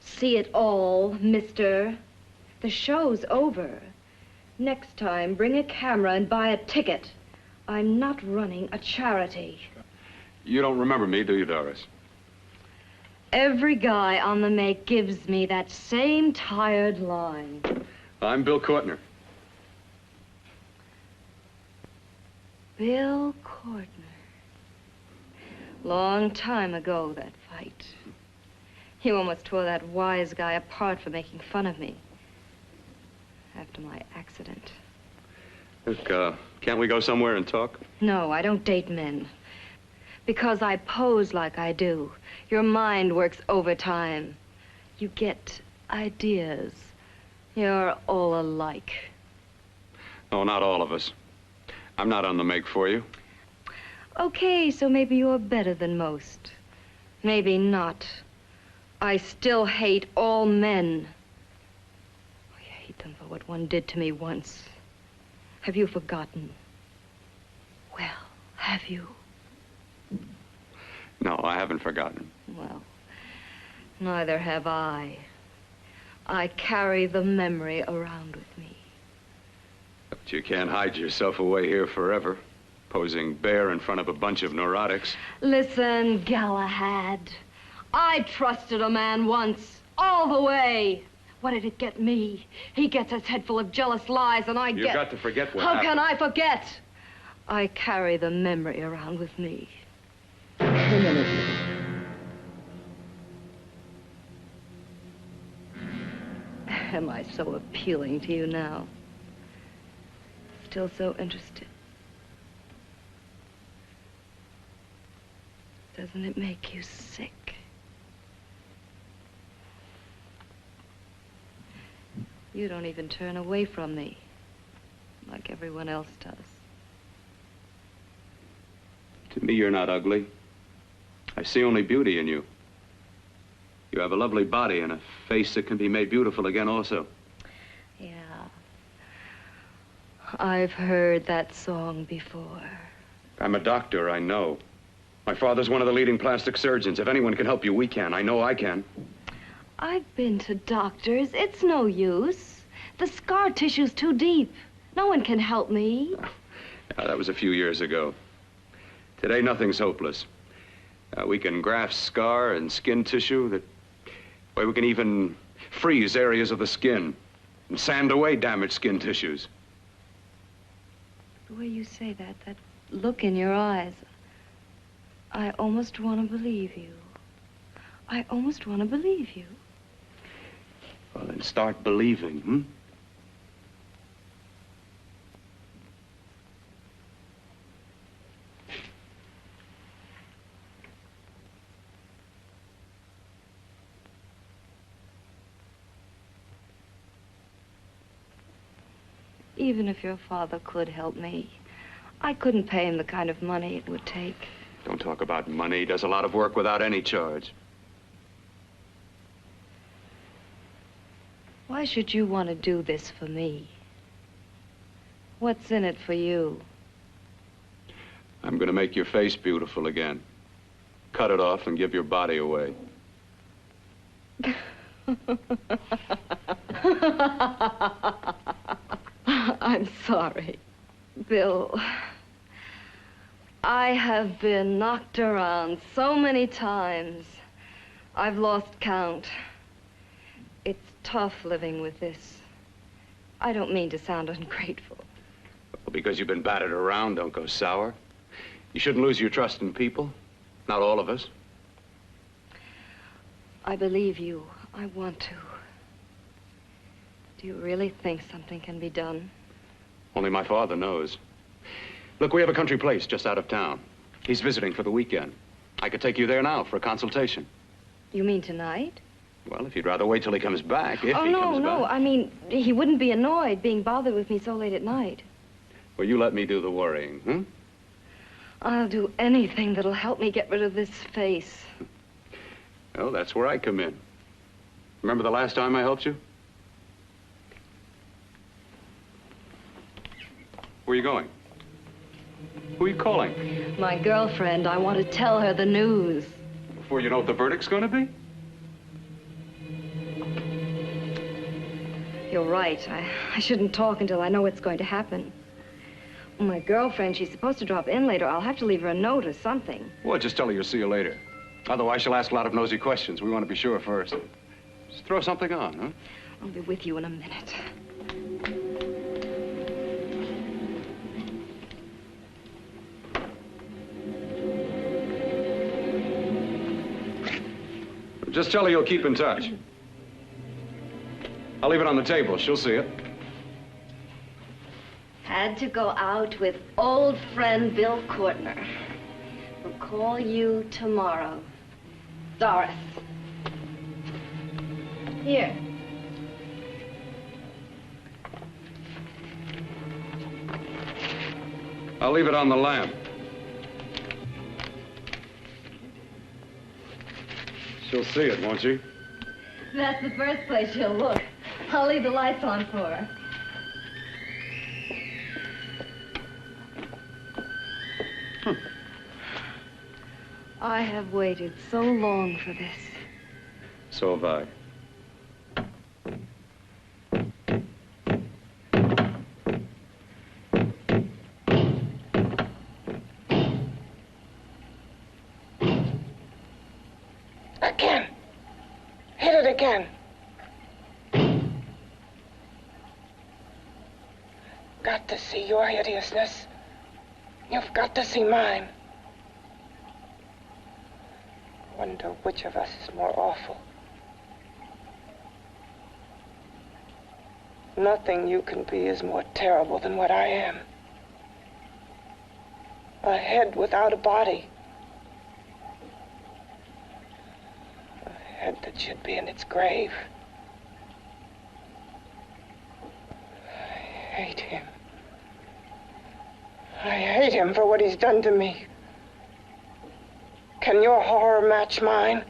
[SPEAKER 13] See it all, mister. The show's over. Next time, bring a camera and buy a ticket. I'm not running a charity.
[SPEAKER 4] You don't remember me, do you, Doris?
[SPEAKER 13] Every guy on the make gives me that same tired line.
[SPEAKER 4] I'm Bill Courtner.
[SPEAKER 13] Bill Courtner. Long time ago, that fight. You almost tore that wise guy apart for making fun of me. After my accident.
[SPEAKER 4] Look, can't we go somewhere and talk?
[SPEAKER 13] No, I don't date men. Because I pose like I do. Your mind works overtime. You get ideas. You're all alike.
[SPEAKER 4] No, not all of us. I'm not on the make for you.
[SPEAKER 13] Okay, so maybe you're better than most. Maybe not. I still hate all men. I hate them for what one did to me once. Have you forgotten? Well, have you?
[SPEAKER 4] No, I haven't forgotten.
[SPEAKER 13] Well, neither have I. I carry the memory around with me.
[SPEAKER 4] But you can't hide yourself away here forever, posing bare in front of a bunch of neurotics.
[SPEAKER 13] Listen, Galahad. I trusted a man once, all the way. What did it get me? He gets his head full of jealous lies, and I get...
[SPEAKER 4] You've got to forget what
[SPEAKER 13] How
[SPEAKER 4] happened.
[SPEAKER 13] can I forget? I carry the memory around with me. Am I so appealing to you now? Still so interested? Doesn't it make you sick? You don't even turn away from me, like everyone else does.
[SPEAKER 4] To me, you're not ugly. I see only beauty in you. You have a lovely body and a face that can be made beautiful again also.
[SPEAKER 13] Yeah. I've heard that song before.
[SPEAKER 4] I'm a doctor, I know. My father's one of the leading plastic surgeons. If anyone can help you, we can. I know I can.
[SPEAKER 13] I've been to doctors. It's no use. The scar tissue's too deep. No one can help me.
[SPEAKER 4] Yeah, that was a few years ago. Today, nothing's hopeless. We can graft scar and skin tissue that... Well, we can even freeze areas of the skin and sand away damaged skin tissues.
[SPEAKER 13] The way you say that look in your eyes, I almost want to believe you. I almost want to believe you.
[SPEAKER 4] Well, then start believing, hmm?
[SPEAKER 13] Even if your father could help me, I couldn't pay him the kind of money it would take.
[SPEAKER 4] Don't talk about money. He does a lot of work without any charge.
[SPEAKER 13] Why should you want to do this for me? What's in it for you?
[SPEAKER 4] I'm going to make your face beautiful again. Cut it off and give your body away.
[SPEAKER 13] sorry. Bill, I have been knocked around so many times. I've lost count. It's tough living with this. I don't mean to sound ungrateful.
[SPEAKER 4] Well, because you've been battered around, don't go sour. You shouldn't lose your trust in people. Not all of us.
[SPEAKER 13] I believe you. I want to. Do you really think something can be done?
[SPEAKER 4] Only my father knows. Look, we have a country place just out of town. He's visiting for the weekend. I could take you there now for a consultation.
[SPEAKER 13] You mean tonight?
[SPEAKER 4] Well, if you'd rather wait till he comes back, if he comes back.
[SPEAKER 13] No. I mean, he wouldn't be annoyed being bothered with me so late at night.
[SPEAKER 4] Well, you let me do the worrying, hmm?
[SPEAKER 13] I'll do anything that'll help me get rid of this face.
[SPEAKER 4] Well, that's where I come in. Remember the last time I helped you? Where are you going? Who are you calling?
[SPEAKER 13] My girlfriend. I want to tell her the news.
[SPEAKER 4] Before you know what the verdict's going to be?
[SPEAKER 13] You're right. I shouldn't talk until I know what's going to happen. My girlfriend, she's supposed to drop in later. I'll have to leave her a note or something.
[SPEAKER 4] Well, just tell her you'll see you later. Otherwise, she'll ask a lot of nosy questions. We want to be sure first. Just throw something on, huh?
[SPEAKER 13] I'll be with you in a minute.
[SPEAKER 4] Just tell her you'll keep in touch. I'll leave it on the table. She'll see it.
[SPEAKER 13] Had to go out with old friend Bill Courtner. We'll call you tomorrow. Doris. Here.
[SPEAKER 4] I'll leave it on the lamp. She'll see it, won't she?
[SPEAKER 13] That's the first place she'll look. I'll leave the lights on for her. I have waited so long for this.
[SPEAKER 4] So have I.
[SPEAKER 9] Again. Hit it again. Got to see your hideousness. You've got to see mine. Wonder which of us is more awful. Nothing you can be is more terrible than what I am. A head without a body. A head that should be in its grave. I hate him. I hate him for what he's done to me. Can your horror match mine?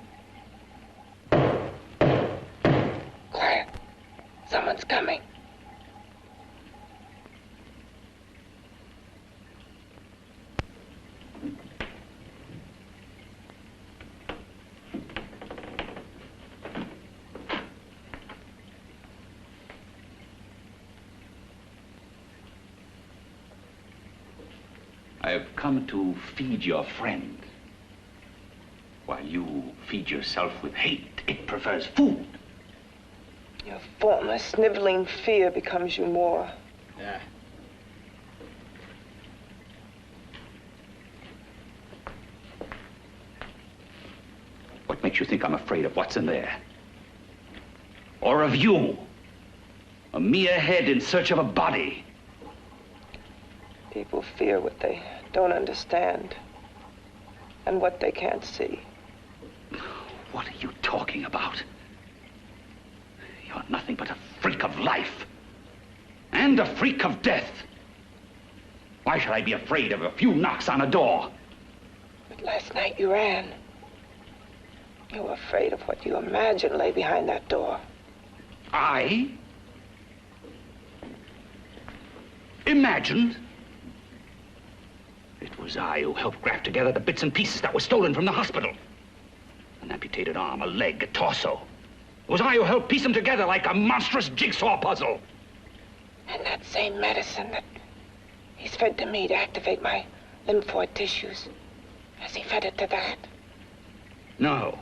[SPEAKER 9] Quiet. Someone's coming.
[SPEAKER 6] I have come to feed your friend. While you feed yourself with hate, it prefers food.
[SPEAKER 9] Your former sniveling fear becomes you more.
[SPEAKER 6] Yeah. What makes you think I'm afraid of what's in there? Or of you? A mere head in search of a body.
[SPEAKER 9] People fear what they don't understand and what they can't see.
[SPEAKER 6] What are you talking about? You're nothing but a freak of life. And a freak of death. Why should I be afraid of a few knocks on a door?
[SPEAKER 9] But last night you ran. You were afraid of what you imagined lay behind that door.
[SPEAKER 6] I? Imagined? It was I who helped graft together the bits and pieces that were stolen from the hospital. An amputated arm, a leg, a torso. It was I who helped piece them together like a monstrous jigsaw puzzle.
[SPEAKER 9] And that same medicine that He's fed to me to activate my lymphoid tissues. Has he fed it to that?
[SPEAKER 6] No.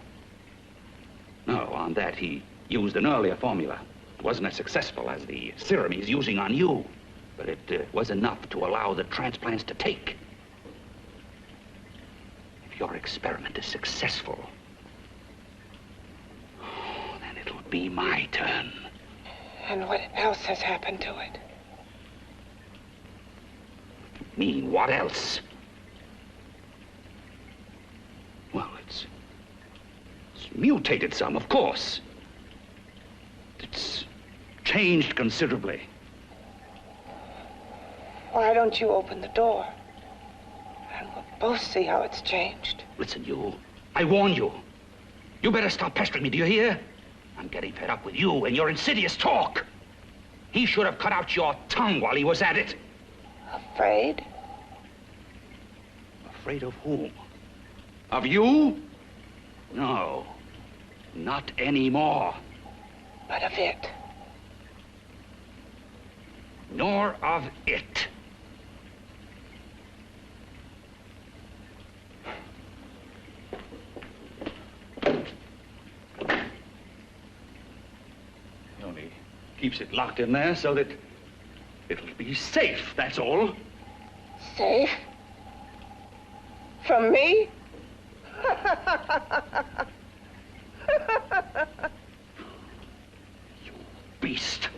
[SPEAKER 6] No, on that he used an earlier formula. It wasn't as successful as the serum he's using on you, but it was enough to allow the transplants to take. If your experiment is successful, then it'll be my turn.
[SPEAKER 9] And what else has happened to it?
[SPEAKER 6] Mean, what else? Well, it's mutated some, of course. It's changed considerably.
[SPEAKER 9] Why don't you open the door? And we'll both see how it's changed.
[SPEAKER 6] Listen, you. I warned you. You better stop pestering me, do you hear? I'm getting fed up with you and your insidious talk. He should have cut out your tongue while he was at it.
[SPEAKER 9] Afraid?
[SPEAKER 6] Afraid of whom? Of you? No, not anymore.
[SPEAKER 9] But of it.
[SPEAKER 6] Nor of it. He only keeps it locked in there so that it'll be safe, that's all.
[SPEAKER 9] Safe? From me?
[SPEAKER 6] You beast.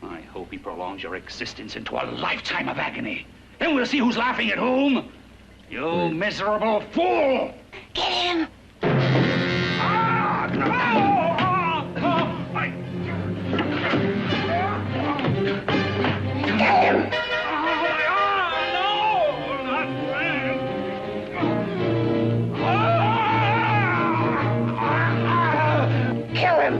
[SPEAKER 6] I hope he prolongs your existence into a lifetime of agony. Then we'll see who's laughing at whom. You miserable fool!
[SPEAKER 9] Get him! Get him! Kill him!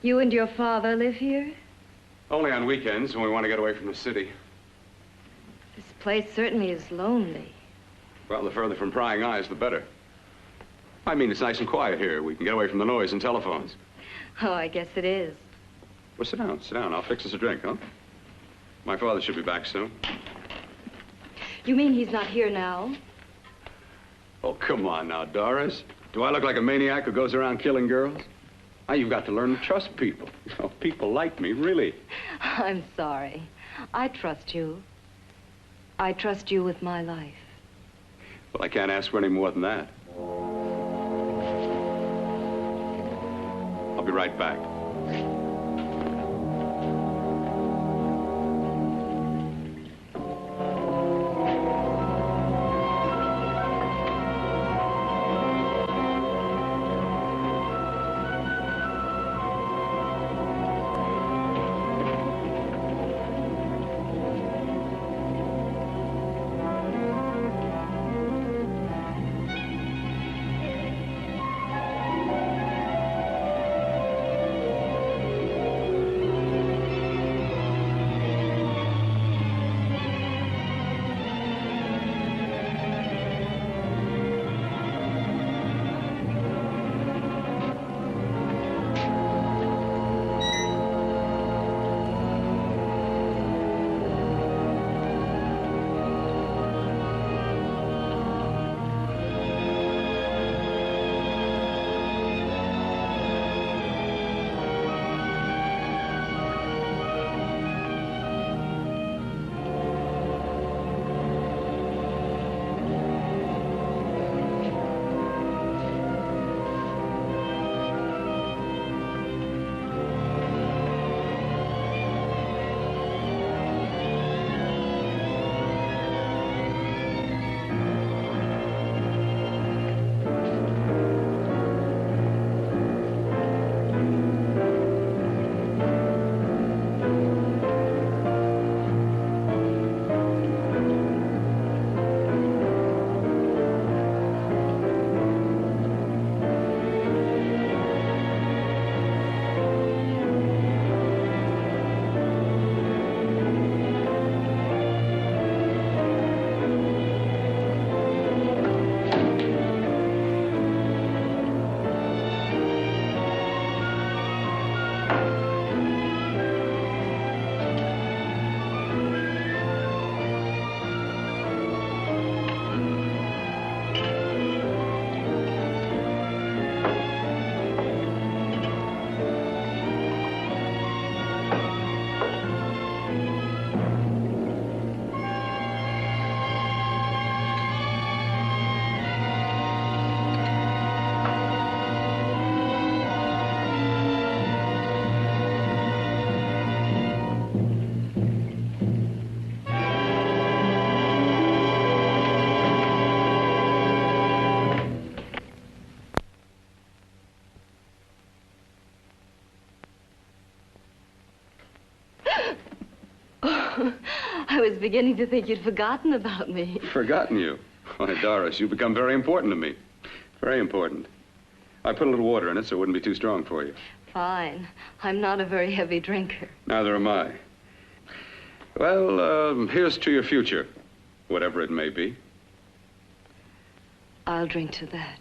[SPEAKER 13] You and your father live here?
[SPEAKER 4] Only on weekends when we want to get away from the city.
[SPEAKER 13] This place certainly is lonely.
[SPEAKER 4] Well, the further from prying eyes, the better. I mean, it's nice and quiet here. We can get away from the noise and telephones.
[SPEAKER 13] Oh, I guess it is.
[SPEAKER 4] Well, sit down, sit down. I'll fix us a drink, huh? My father should be back soon.
[SPEAKER 13] You mean he's not here now?
[SPEAKER 4] Oh, come on now, Doris. Do I look like a maniac who goes around killing girls? Now, you've got to learn to trust people. You know, people like me, really.
[SPEAKER 13] I'm sorry. I trust you. I trust you with my life.
[SPEAKER 4] Well, I can't ask for any more than that. I'll be right back.
[SPEAKER 13] I was beginning to think you'd forgotten about me.
[SPEAKER 4] Forgotten you? Why, Doris, you've become very important to me. Very important. I put a little water in it so it wouldn't be too strong for you.
[SPEAKER 13] Fine. I'm not a very heavy drinker.
[SPEAKER 4] Neither am I. Well, here's to your future, whatever it may be.
[SPEAKER 13] I'll drink to that.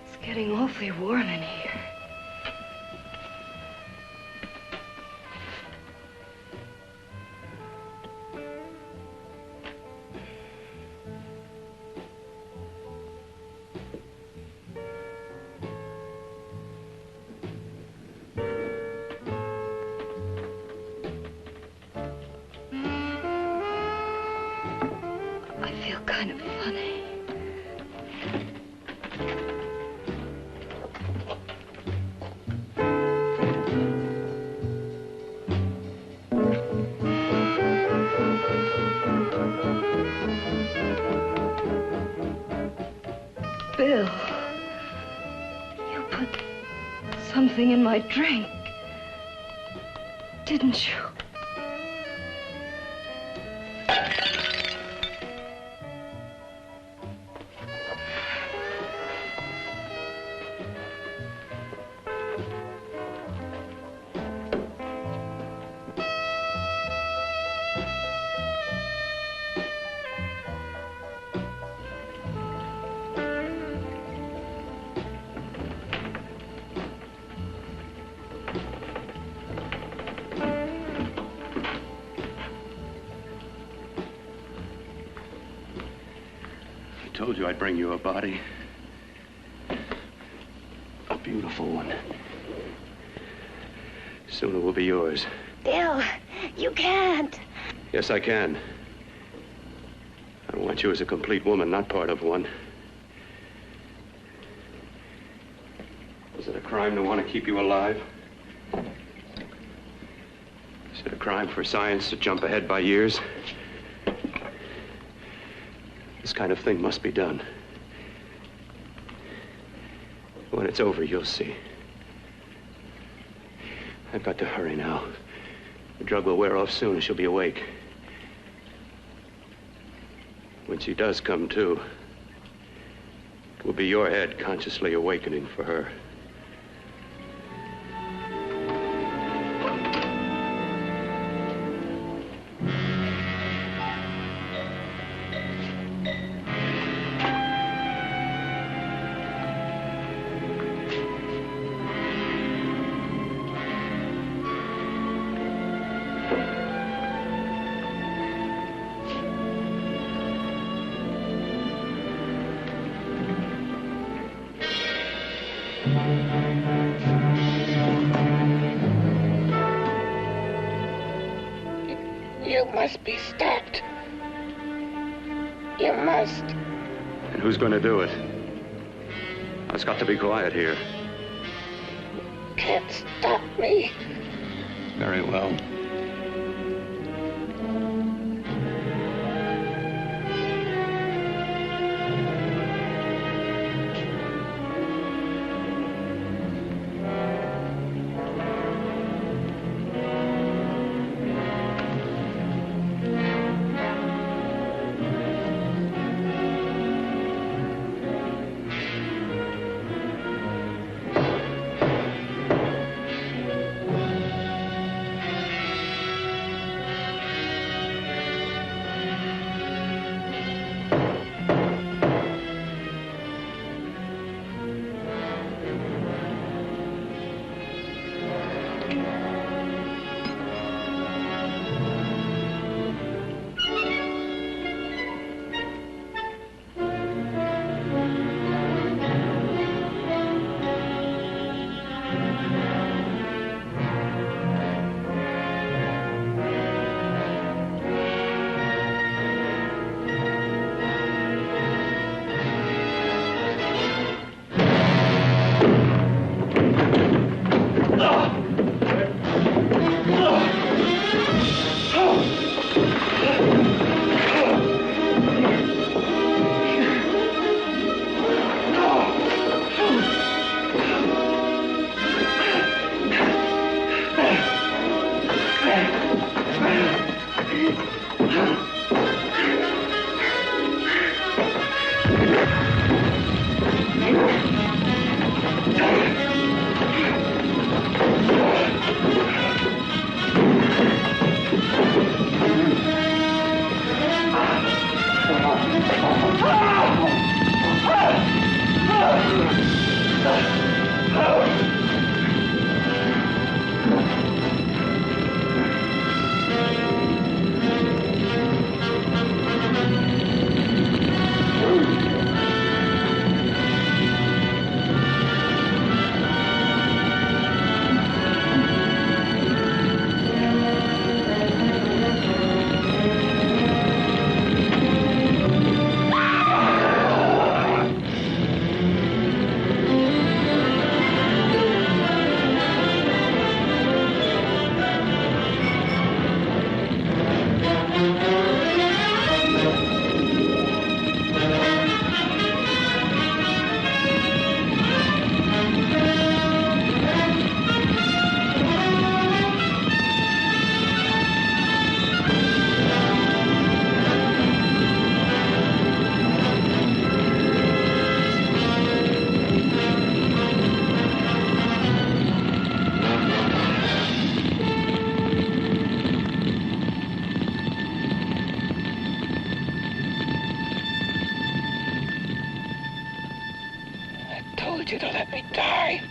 [SPEAKER 13] It's getting awfully warm in here. kind of funny. Bill, you put something in my drink, didn't you?
[SPEAKER 7] I told you I'd bring you a body. A beautiful one. Soon it will be yours.
[SPEAKER 8] Bill, you can't.
[SPEAKER 7] Yes, I can. I want you as a complete woman, not part of one. Is it a crime to want to keep you alive? Is it a crime for science to jump ahead by years? This kind of thing must be done. When it's over, you'll see. I've got to hurry now. The drug will wear off soon and she'll be awake. When she does come to, it will be your head consciously awakening for her.
[SPEAKER 9] You must be stopped. You must.
[SPEAKER 7] And who's going to do it? It's got to be quiet here.
[SPEAKER 9] Can't stop me.
[SPEAKER 7] Very well.
[SPEAKER 16] told you to let me die.